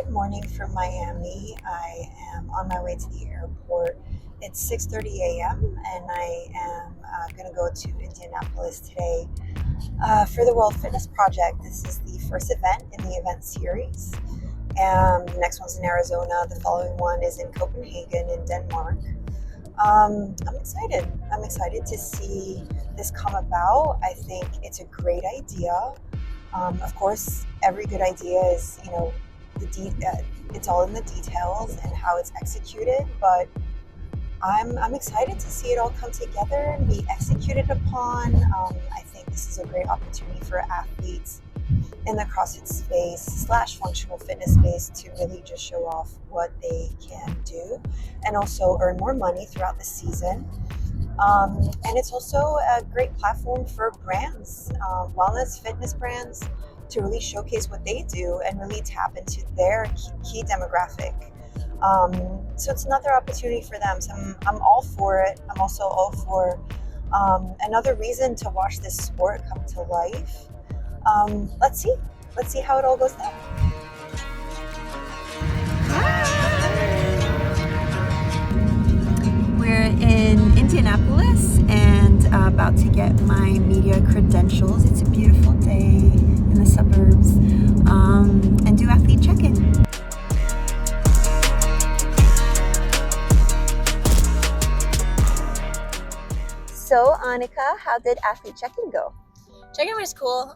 Good morning from Miami. I am on my way to the airport. It's 6:30 a.m. and I am going to go to Indianapolis today for the World Fitness Project. This is the first event in the event series. The next one's in Arizona. The following one is in Copenhagen in Denmark. I'm excited. I'm excited to see this come about. I think it's a great idea. Of course, every good idea is, it's all in the details and how it's executed. But I'm excited to see it all come together and be executed upon. I think this is a great opportunity for athletes in the CrossFit space / functional fitness space to really just show off what they can do and also earn more money throughout the season. And it's also a great platform for brands, wellness fitness brands, to really showcase what they do and really tap into their key demographic. So it's another opportunity for them. So I'm all for it. I'm also all for another reason to watch this sport come to life. Let's see how it all goes down. We're in Indianapolis and about to get my media credentials. It's a beautiful day in the suburbs, and do athlete check-in. So, Anukica, how did athlete check-in go? Check-in was cool.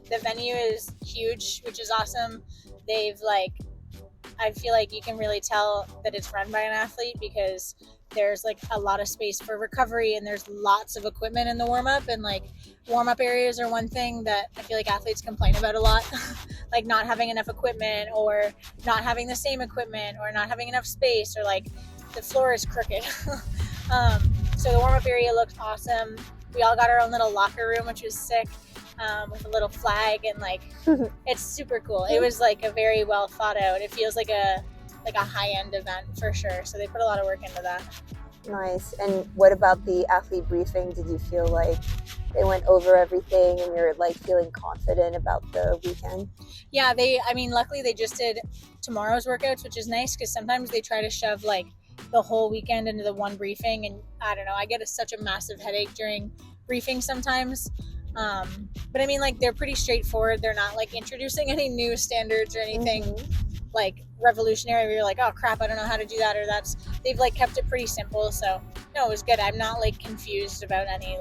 The venue is huge, which is awesome. I feel like you can really tell that it's run by an athlete because there's a lot of space for recovery and there's lots of equipment in the warm-up, and warm-up areas are one thing that I feel like athletes complain about a lot. Like not having enough equipment or not having the same equipment or not having enough space or the floor is crooked. So the warm-up area looked awesome. We all got our own little locker room, which was sick, with a little flag and it's super cool. It was a very well thought out. It feels like a high-end event for sure. So they put a lot of work into that. Nice. And what about the athlete briefing? Did you feel like they went over everything and you're feeling confident about the weekend? Yeah, luckily they just did tomorrow's workouts, which is nice because sometimes they try to shove the whole weekend into the one briefing, and I don't know, I get such a massive headache during briefing sometimes. But they're pretty straightforward. They're not introducing any new standards or anything revolutionary where you're oh crap, I don't know how to do that, or they've kept it pretty simple. So no, it was good. I'm not confused about any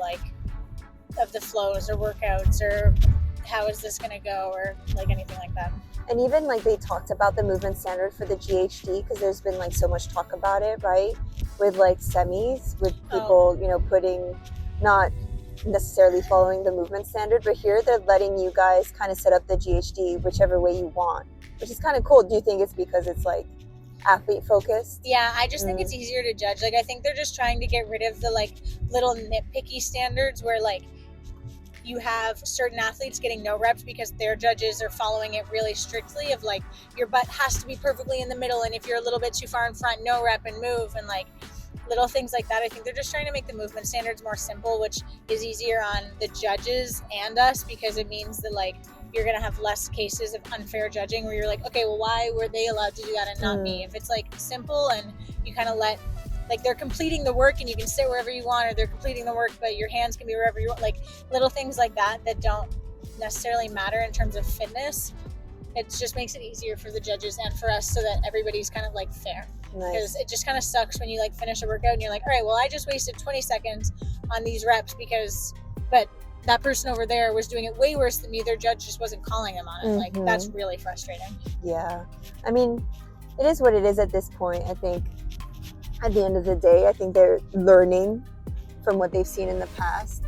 of the flows or workouts or how is this gonna go or anything like that. And even they talked about the movement standard for the GHD, because there's been so much talk about it, right? With semis, with people, putting, not necessarily following the movement standard, but here they're letting you guys kind of set up the GHD whichever way you want, which is kind of cool. Do you think it's because it's athlete focused? Yeah, I just think it's easier to judge. I think they're just trying to get rid of the little nitpicky standards where you have certain athletes getting no reps because their judges are following it really strictly of your butt has to be perfectly in the middle, and if you're a little bit too far in front, no rep and move, and little things like that. I think they're just trying to make the movement standards more simple, which is easier on the judges and us because it means that you're gonna have less cases of unfair judging where you're okay, well, why were they allowed to do that and not me? If it's simple and you kind of let they're completing the work and you can sit wherever you want, or they're completing the work but your hands can be wherever you want, little things like that don't necessarily matter in terms of fitness. It just makes it easier for the judges and for us so that everybody's kind of fair. Because it just kind of sucks when you finish a workout and you're all right, well, I just wasted 20 seconds on these reps but that person over there was doing it way worse than me. Their judge just wasn't calling them on it. That's really frustrating. Yeah. It is what it is at this point. I think at the end of the day, I think they're learning from what they've seen in the past,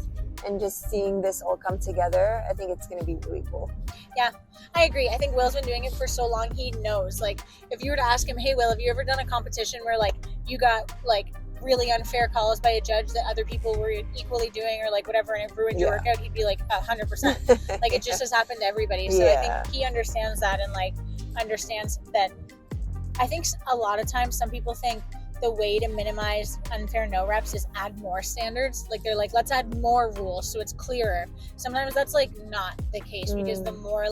and just seeing this all come together, I think it's going to be really cool. Yeah, I agree. I think Will's been doing it for so long, he knows. If you were to ask him, hey, Will, have you ever done a competition where you got really unfair calls by a judge that other people were equally doing or whatever, and it ruined your workout? He'd be 100%. It just has happened to everybody. So I think he understands that and understands that. I think a lot of times some people think the way to minimize unfair no reps is add more standards. They're let's add more rules so it's clearer. Sometimes that's not the case because the more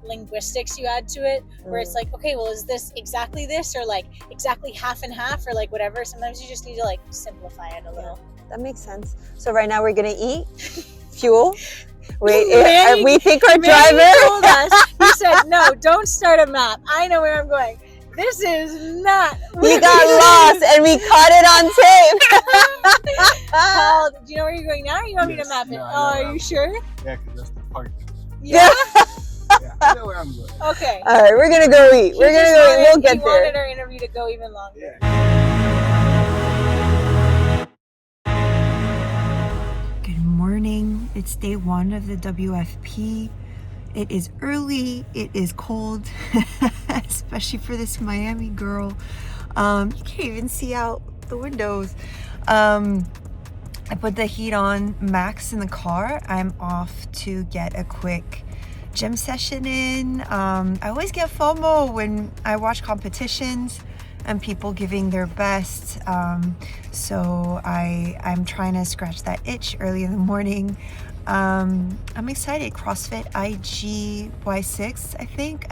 linguistics you add to it, where it's like, okay, well, is this exactly this, or like exactly half and half, or like whatever. Sometimes you just need to like simplify it a little. That makes sense. So right now we're gonna eat, fuel. Manny, We think our Manny driver told us, he said, no, don't start a map. I know where I'm going. This is not. We got lost and we caught it on tape. Paul, do you know where you're going now? Or you want me to map it? No, Are you sure? Yeah, because that's the park. Yeah. Yeah, I know where I'm going. Okay. All right, we're gonna go eat. We'll get He wanted there. our interview to go even longer. Yeah. Good morning. It's day 1 of the WFP. It is early. It is cold, especially for this Miami girl. You can't even see out the windows. I put the heat on max in the car. I'm off to get a quick gym session in. I always get FOMO when I watch competitions and people giving their best. So I'm trying to scratch that itch early in the morning. I'm excited. CrossFit IGY6, I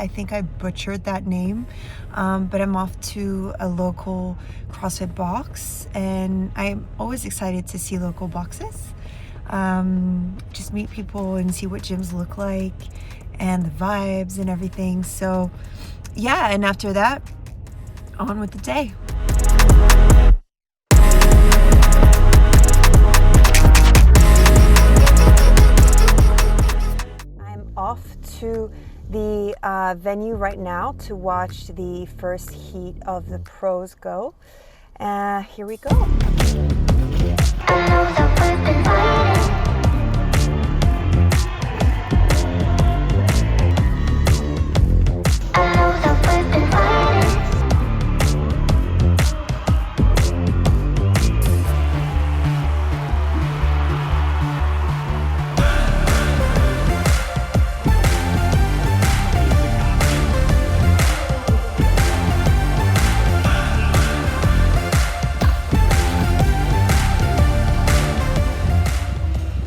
think I butchered that name, but I'm off to a local CrossFit box, and I'm always excited to see local boxes, just meet people and see what gyms look like and the vibes and everything. So yeah, and after that, on with the day. Off to the venue right now to watch the first heat of the pros go. Here we go.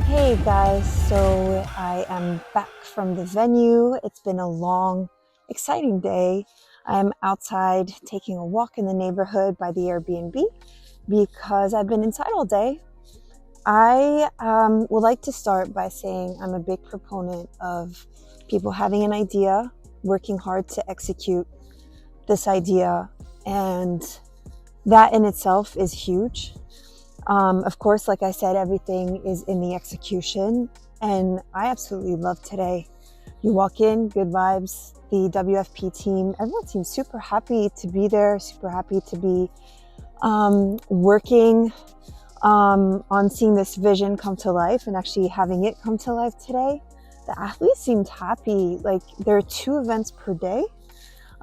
Hey guys, so I am back from the venue. It's been a long, exciting day. I'm outside taking a walk in the neighborhood by the Airbnb because I've been inside all day. I would like to start by saying I'm a big proponent of people having an idea, working hard to execute this idea, and that in itself is huge. Of course, like I said, everything is in the execution, and I absolutely love today. You walk in, good vibes, the WFP team, everyone seems super happy to be there, super happy to be working on seeing this vision come to life and actually having it come to life today. The athletes seemed happy. Like, there are 2 events per day,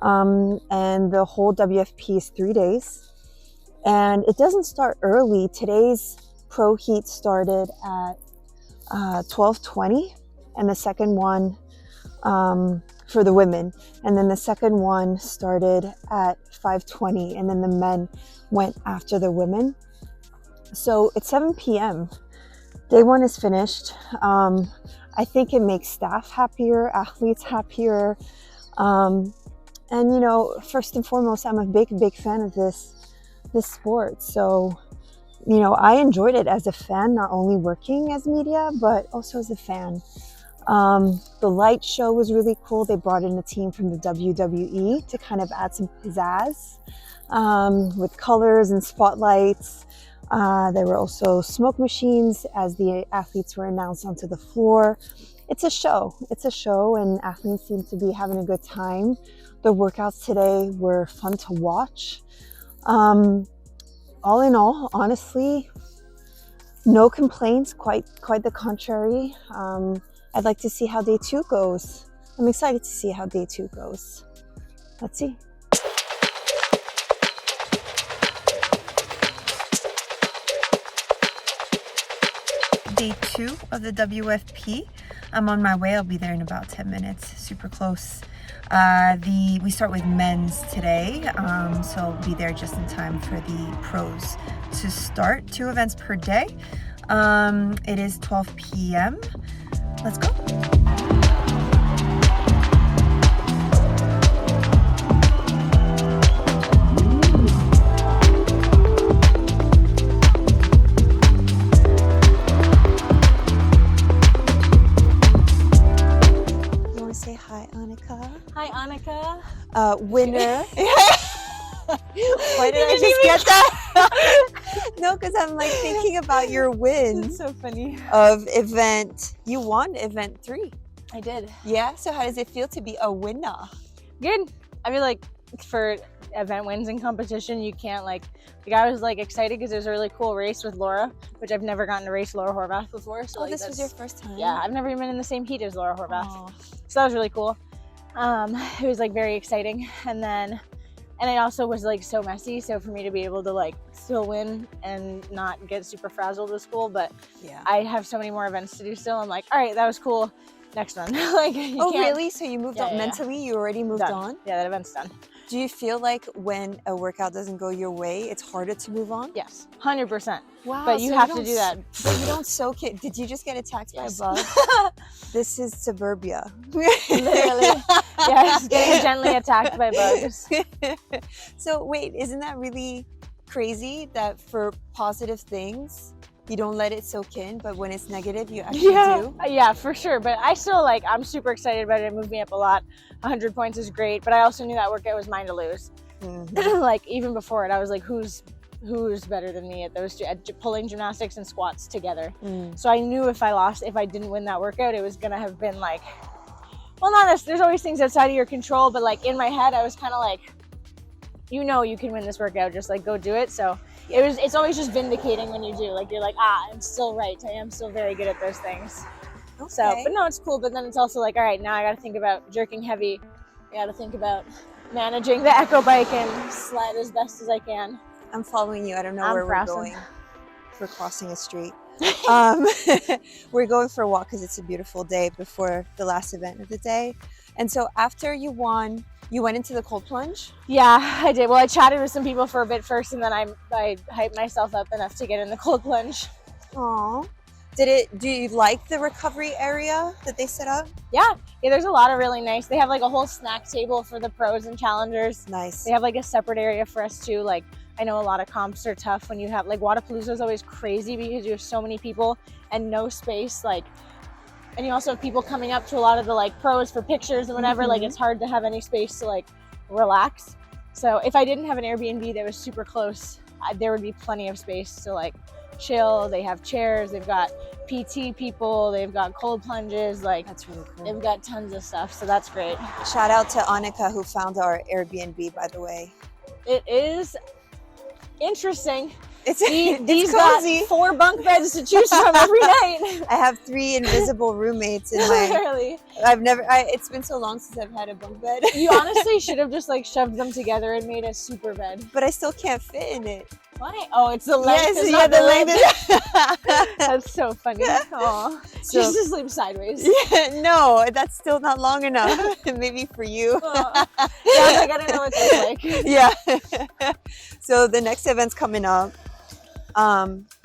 and the whole WFP is 3 days. And it doesn't start early. Today's pro heat started at 12:20, and the second one for the women. And then the second one started at 5:20, and then the men went after the women. So it's 7 p.m. Day 1 is finished. I think it makes staff happier, athletes happier. And you know, first and foremost, I'm a big fan of this sport. So, you know, I enjoyed it as a fan, not only working as media, but also as a fan. The light show was really cool. They brought in a team from the WWE to kind of add some pizzazz with colors and spotlights. There were also smoke machines as the athletes were announced onto the floor. It's a show, and athletes seem to be having a good time. The workouts today were fun to watch. All in all, honestly, no complaints, quite the contrary. I'd like to see how day 2 goes. I'm excited to see how day 2 goes. Let's see. Day 2 of the WFP. I'm on my way. I'll be there in about 10 minutes. Super close. We start with men's today, so I'll be there just in time for the pros to start. 2 events per day. It is 12 p.m. Let's go. Hi, Anukica. Winner. Why did I just get that? No, because I'm like thinking about your wins So funny. of event. You won event 3. I did. Yeah. So how does it feel to be a winner? Good. I feel like for event wins in competition, you can't like I was like excited because it was a really cool race with Laura, which I've never gotten to race Laura Horvath before. So like, this was your first time? Yeah, I've never even been in the same heat as Laura Horvath. Aw. So that was really cool. It was like very exciting, and it also was like so messy. So for me to be able to like still win and not get super frazzled with school, but Yeah. I have so many more events to do still. I'm like, all right, that was cool. Next one. Like, you Oh, can't- really? So you moved Yeah, on yeah, yeah. mentally? You already moved Done. on? Yeah, that event's done. Do you feel like when a workout doesn't go your way, it's harder to move on? Yes, 100%. Wow. But you so have don't to do s- that. But you don't soak it. Did you just get attacked Yes. by a bug? This is suburbia. Literally. Yes, getting gently attacked by bugs. So wait, isn't that really crazy that for positive things, you don't let it soak in, but when it's negative, you actually do? Yeah, for sure. But I still like, I'm super excited about it. It moved me up a lot. 100 points is great. But I also knew that workout was mine to lose. Mhm. Like even before it, I was like, who's better than me at those two, at pulling gymnastics and squats together. Mm. So I knew if I didn't win that workout, it was gonna have been like, well, not as there's always things outside of your control, but like in my head, I was kind of like, you know, you can win this workout, just like go do it. So it's always just vindicating when you do. Like you're like, I'm still right. I am still very good at those things. Okay. So, but no, it's cool. But then it's also like, all right, now I got to think about jerking heavy. I got to think about managing the echo bike and sled as best as I can. I'm following you. I don't know I'm where we're crossing. going. We're crossing a street. We're going for a walk because it's a beautiful day before the last event of the day. And so after you won, you went into the cold plunge? Yeah, I did. Well, I chatted with some people for a bit first, and then I hyped myself up enough to get in the cold plunge. Aw. Do you like the recovery area that they set up? Yeah, there's a lot of really nice. They have like a whole snack table for the pros and challengers. Nice. They have like a separate area for us too. Like I know a lot of comps are tough when you have like Wadapalooza is always crazy because you have so many people and no space. Like, and you also have people coming up to a lot of the like pros for pictures and whatever. Like it's hard to have any space to like relax. So if I didn't have an Airbnb that was super close, there would be plenty of space to like chill. They have chairs. They've got PT people. They've got cold plunges. Like That's really cool. they've got tons of stuff. So that's great. Shout out to Anukica who found our Airbnb, by the way. It is interesting. It's These cozy. got 4 bunk beds to choose from every night. I have 3 invisible roommates in my. Literally. It's been so long since I've had a bunk bed. You honestly should have just like shoved them together and made a super bed. But I still can't fit in it. Why? Oh, it's the length. Yes, it's yeah, not the width. length. That's so funny. Aw. So- Just to sleep sideways. Yeah, no, that's still not long enough. Maybe for you. Aw. Yeah, I was like, I don't know what that's like. Yeah. So the next event's coming up.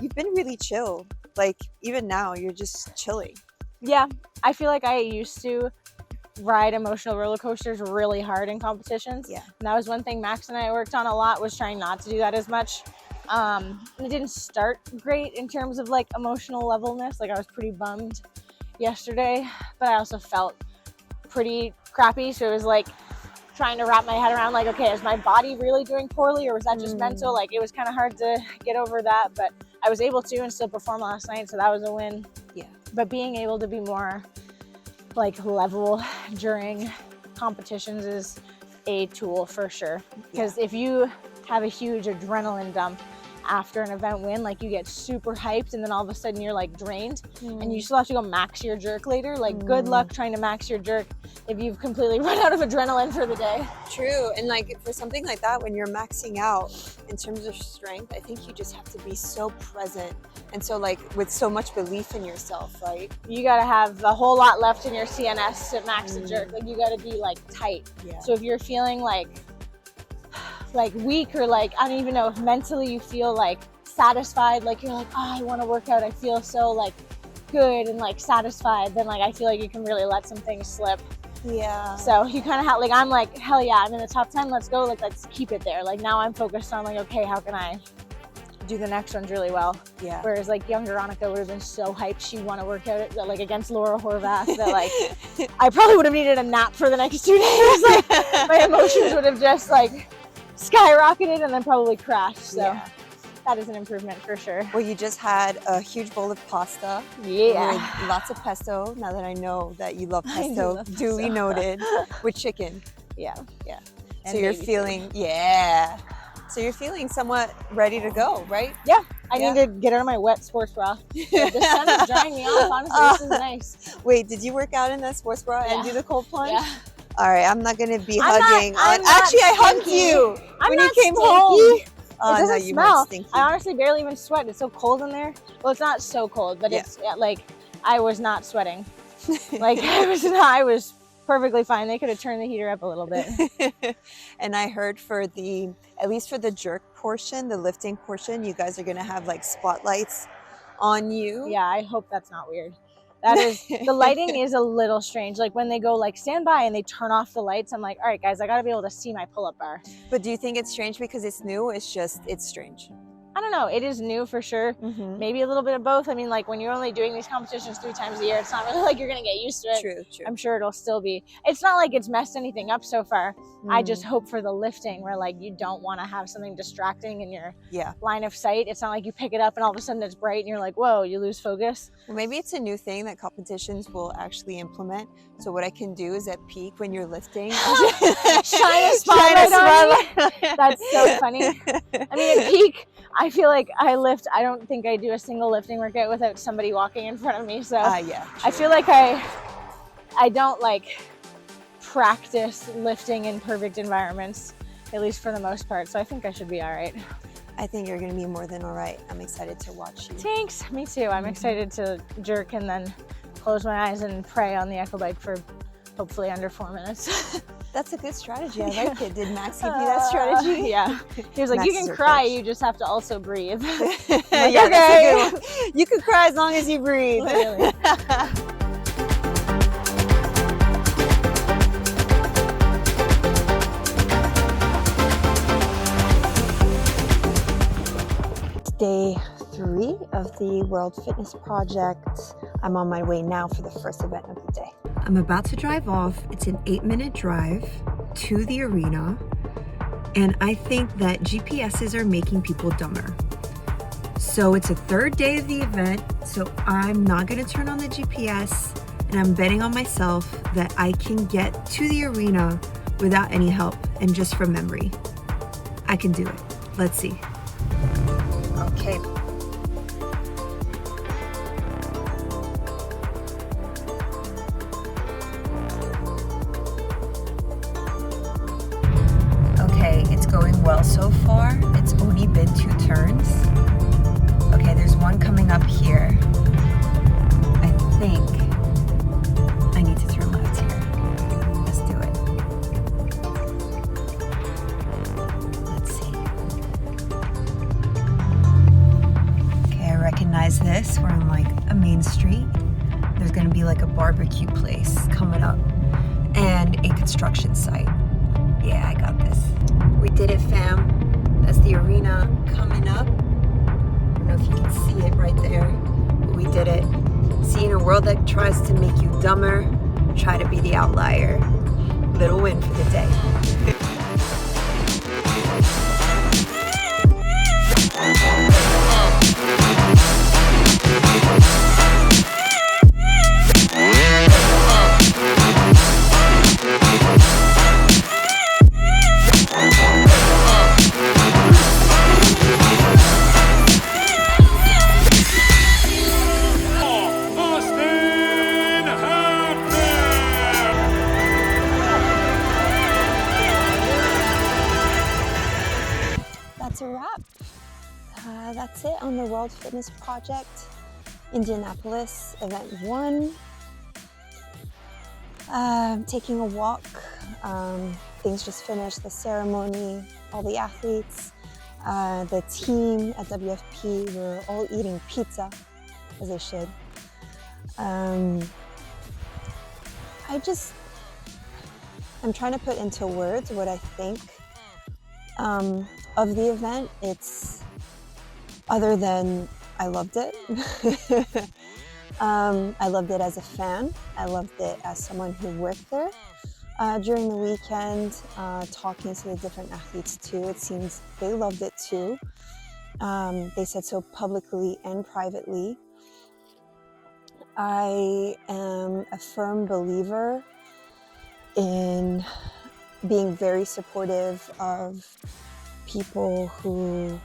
You've been really chill. Like even now, you're just chilling. Yeah, I feel like I used to ride emotional roller coasters really hard in competitions. Yeah. And that was one thing Max and I worked on a lot, was trying not to do that as much. It didn't start great in terms of like emotional levelness. Like I was pretty bummed yesterday, but I also felt pretty crappy. So it was like trying to wrap my head around like, okay, is my body really doing poorly or was that just mental? Like it was kind of hard to get over that, but I was able to and still perform last night. So that was a win. Yeah. But being able to be more like level during competitions is a tool for sure. Because if you have a huge adrenaline dump after an event win, like you get super hyped and then all of a sudden you're like drained and you still have to go max your jerk later. Like good luck trying to max your jerk if you've completely run out of adrenaline for the day. True. And like for something like that, when you're maxing out in terms of strength, I think you just have to be so present and so like with so much belief in yourself, right? You got to have a whole lot left in your CNS to max the jerk. Like you got to be like tight. Yeah. So if you're feeling like weak or like, I don't even know if mentally you feel like satisfied, like you're like, oh, I want to work out, I feel so like good and like satisfied, then like I feel like you can really let some things slip. Yeah. So you kind of have like, I'm like, hell yeah, I'm in the top 10, let's go, like let's keep it there. Like now I'm focused on like, okay, how can I do the next ones really well. Yeah. Whereas like younger Anukica would have been so hyped she'd want to work out like against Laura Horvath that like I probably would have needed a nap for the next 2 days. Like, my emotions would have just like skyrocketed and then probably crashed. So that is an improvement for sure. Well, you just had a huge bowl of pasta. Yeah. With lots of pesto. Now that I know that you love I do pesto, love duly pesto. noted, with chicken. Yeah. Yeah. And So you're baby feeling, so you're feeling somewhat ready to go, right? Yeah. I need to get out of my wet sports bra. The sun is drying me off. Honestly, this is nice. Wait, did you work out in that sports bra and do the cold plunge? Yeah. All right, I'm not gonna be I'm hugging. not Actually, I hugged stinky. you I'm when not you came stinky. home. It doesn't no, you smell. weren't stinky. I honestly barely even sweat. It's so cold in there. Well, it's not so cold, but it's like I was not sweating. Like I was perfectly fine. They could have turned the heater up a little bit. And I heard at least for the jerk portion, the lifting portion, you guys are gonna have like spotlights on you. Yeah, I hope that's not weird. That is, the lighting is a little strange. Like when they go like stand by and they turn off the lights, I'm like, all right guys, I gotta be able to see my pull-up bar. But do you think it's strange because it's new? It's strange. I don't know. It is new for sure. Mm-hmm. Maybe a little bit of both. I mean, like when you're only doing these competitions 3 times a year, it's not really like you're going to get used to it. True. I'm sure it'll still be. It's not like it's messed anything up so far. I just hope for the lifting where like you don't want to have something distracting in your line of sight. It's not like you pick it up and all of a sudden it's bright and you're like, whoa, you lose focus. Well, maybe it's a new thing that competitions will actually implement. So what I can do is at peak when you're lifting, shine a spotlight on you. That's so funny. I mean, at peak, I feel like I don't think I do a single lifting workout without somebody walking in front of me. So I feel like I don't like practice lifting in perfect environments, at least for the most part. So I think I should be all right. I think you're going to be more than all right. I'm excited to watch you. Thanks. Me too. I'm excited to jerk and then close my eyes and pray on the echo bike for hopefully under 4 minutes. That's a good strategy. I like it. Did Max give you that strategy? Yeah. He was like, Max you can cry, you just have to also breathe. Like, yeah, okay. That's a good one. You can cry as long as you breathe. Literally. Day 3 of the World Fitness Project. I'm on my way now for the first event of the day. I'm about to drive off. It's an 8-minute drive to the arena. And I think that GPSs are making people dumber. So it's a 3rd day of the event. So I'm not going to turn on the GPS. And I'm betting on myself that I can get to the arena without any help and just from memory. I can do it. Let's see. Okay. Okay, it's going well so far. It's only been 2 turns. Okay, there's one coming up here. I think I need to turn left here. Let's do it. Let's see. Okay, I recognize this. We're on like a main street. There's gonna be like a barbecue place coming up and a construction site. Yeah, I got this. We did it, fam. That's the arena coming up. I don't know if you can see it right there, but we did it. See, in a world that tries to make you dumber, try to be the outlier. Little win for the day. That's a wrap. That's it on the World Fitness Project, Indianapolis, event 1. Taking a walk. Things just finished, the ceremony, all the athletes, the team at WFP were all eating pizza, as they should. I'm trying to put into words what I think of the event. It's other than I loved it. I loved it as a fan. I loved it as someone who worked there. During the weekend, talking to the different athletes too, it seems they loved it too. They said so publicly and privately. I am a firm believer in being very supportive of people who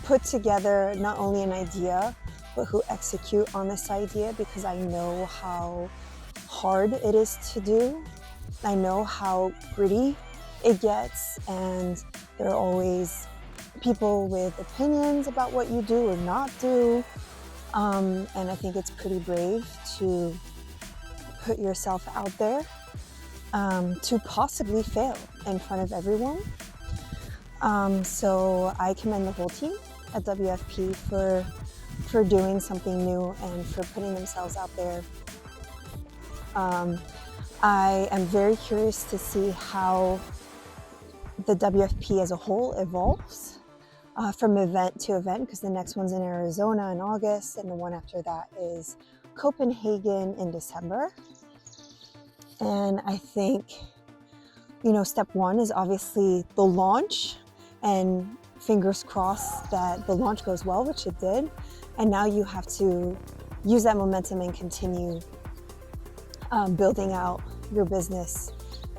put together not only an idea, but who execute on this idea, because I know how hard it is to do. I know how gritty it gets, and there are always people with opinions about what you do or not do. And I think it's pretty brave to put yourself out there, to possibly fail in front of everyone. So I commend the whole team at WFP for doing something new and for putting themselves out there. I am very curious to see how the WFP as a whole evolves from event to event, because the next one's in Arizona in August, and the one after that is Copenhagen in December. And I think, step one is obviously the launch, and fingers crossed that the launch goes well, which it did. And now you have to use that momentum and continue building out your business.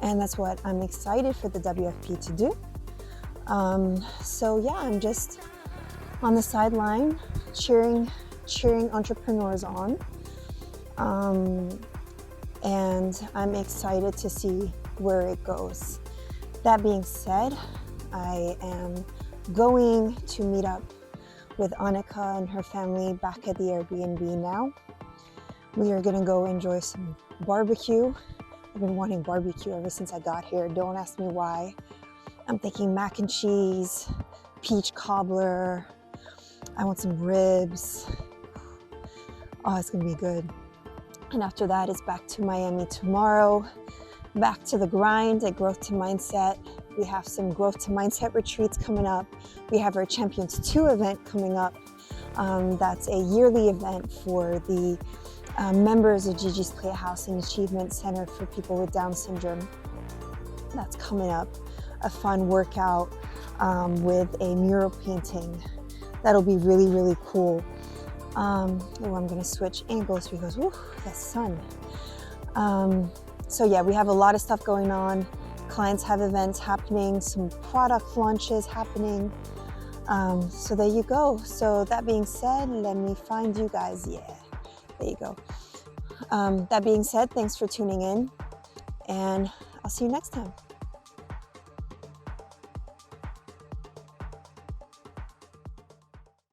And that's what I'm excited for the WFP to do. So yeah, I'm just on the sideline cheering entrepreneurs on. And I'm excited to see where it goes. That being said, I am going to meet up with Anukica and her family back at the Airbnb now. We are gonna go enjoy some barbecue. I've been wanting barbecue ever since I got here. Don't ask me why. I'm thinking mac and cheese, peach cobbler. I want some ribs. Oh, it's gonna be good. And after that, it's back to Miami tomorrow. Back to the grind at Growth to Mindset. We have some Growth to Mindset retreats coming up. We have our Champions 2 event coming up. That's a yearly event for the members of Gigi's Playhouse and Achievement Center for people with Down syndrome. That's coming up. A fun workout with a mural painting. That'll be really, really cool. I'm gonna switch angles because, whew, that sun. So yeah, we have a lot of stuff going on. Clients have events happening, some product launches happening. So there you go. So that being said, let me find you guys. Yeah, there you go. That being said, thanks for tuning in, and I'll see you next time.